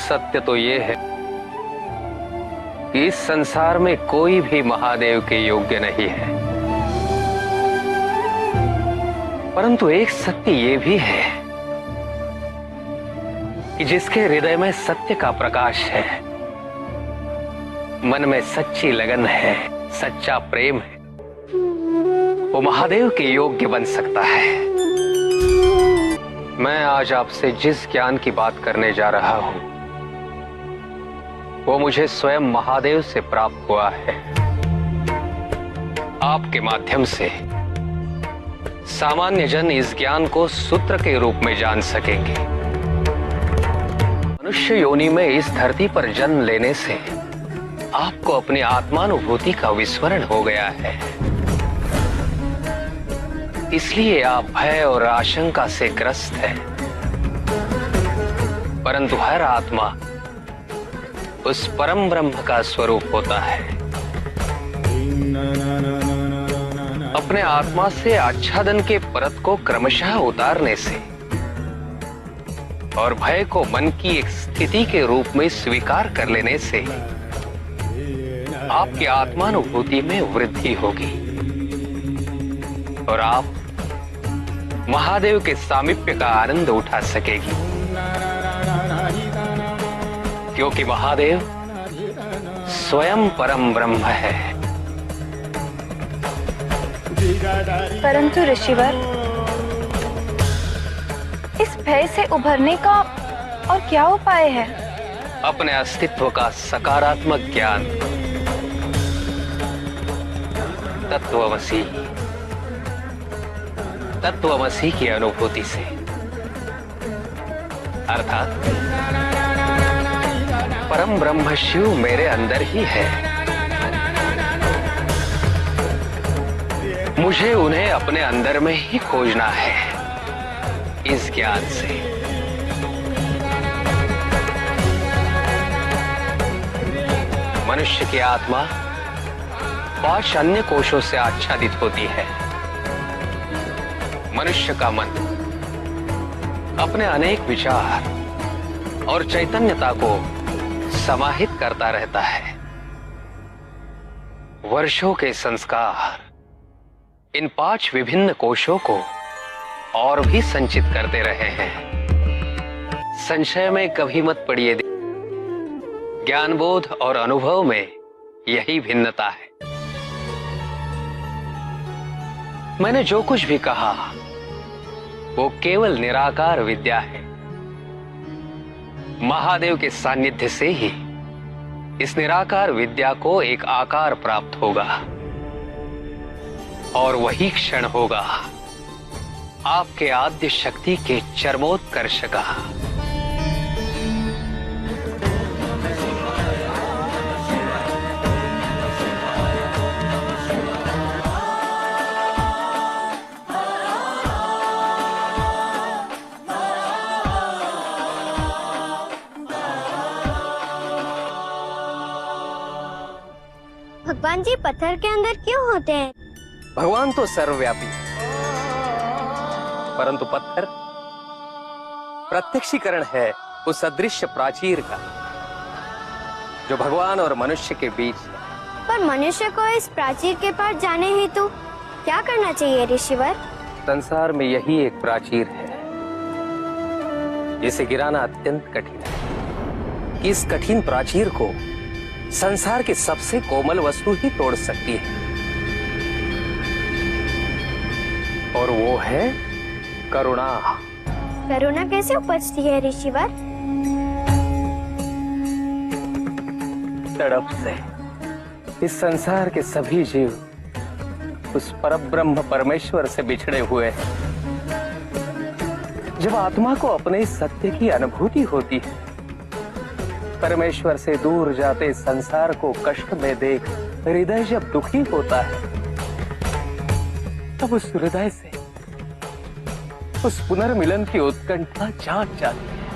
सत्य तो ये है कि इस संसार में कोई भी महादेव के योग्य नहीं है, परंतु एक सत्य ये भी है कि जिसके हृदय में सत्य का प्रकाश है, मन में सच्ची लगन है, सच्चा प्रेम है, वो महादेव के योग्य बन सकता है। मैं आज आपसे जिस ज्ञान की बात करने जा रहा हूं वो मुझे स्वयं महादेव से प्राप्त हुआ है। आपके माध्यम से सामान्य जन इस ज्ञान को सूत्र के रूप में जान सकेंगे। मनुष्य योनि में इस धरती पर जन्म लेने से आपको अपनी आत्मानुभूति का विस्मरण हो गया है, इसलिए आप भय और आशंका से ग्रस्त हैं। परंतु हर आत्मा उस परम ब्रह्म का स्वरूप होता है। अपने आत्मा से आच्छादन के परत को क्रमशः उतारने से और भय को मन की एक स्थिति के रूप में स्वीकार कर लेने से आपकी आत्मानुभूति में वृद्धि होगी और आप महादेव के सामीप्य का आनंद उठा सकेगी, क्योंकि महादेव स्वयं परम ब्रह्म है। परंतु ऋषिवर, इस भय से उभरने का और क्या उपाय है? अपने अस्तित्व का सकारात्मक ज्ञान, तत्वमसि तत्वमसि की अनुभूति से, अर्थात परम ब्रह्म शिव मेरे अंदर ही है। मुझे उन्हें अपने अंदर में ही खोजना है। इस ज्ञान से मनुष्य की आत्मा 5 अन्य कोशों से आच्छादित होती है। मनुष्य का मन अपने अनेक विचार और चैतन्यता को समाहित करता रहता है। वर्षों के संस्कार इन 5 विभिन्न कोशों को और भी संचित करते रहे हैं। संशय में कभी मत पड़िए, ज्ञानबोध और अनुभव में यही भिन्नता है। मैंने जो कुछ भी कहा वो केवल निराकार विद्या है। महादेव के सानिध्य से ही इस निराकार विद्या को एक आकार प्राप्त होगा और वही क्षण होगा आपके आद्य शक्ति के चरमोत्कर्ष का। भगवान जी पत्थर के अंदर क्यों होते हैं? भगवान तो सर्वव्यापी है, परंतु पत्थर प्रत्यक्षीकरण है उस अदृश्य प्राचीर का जो भगवान और मनुष्य के बीच है। पर मनुष्य को इस प्राचीर के पार जाने हेतु क्या करना चाहिए ऋषिवर? संसार में यही एक प्राचीर है जिसे गिराना अत्यंत कठिन है। इस कठिन प्राचीर को संसार की सबसे कोमल वस्तु ही तोड़ सकती है, और वो है करुणा। करुणा कैसे उपजती है ऋषिवर? तड़प से इस संसार के सभी जीव उस परब्रह्म परमेश्वर से बिछड़े हुए हैं। जब आत्मा को अपने सत्य की अनुभूति होती है, परमेश्वर से दूर जाते संसार को कष्ट में देख हृदय जब दुखी होता है, तब उस हृदय से उस पुनर्मिलन की उत्कंठा जाग जाती है।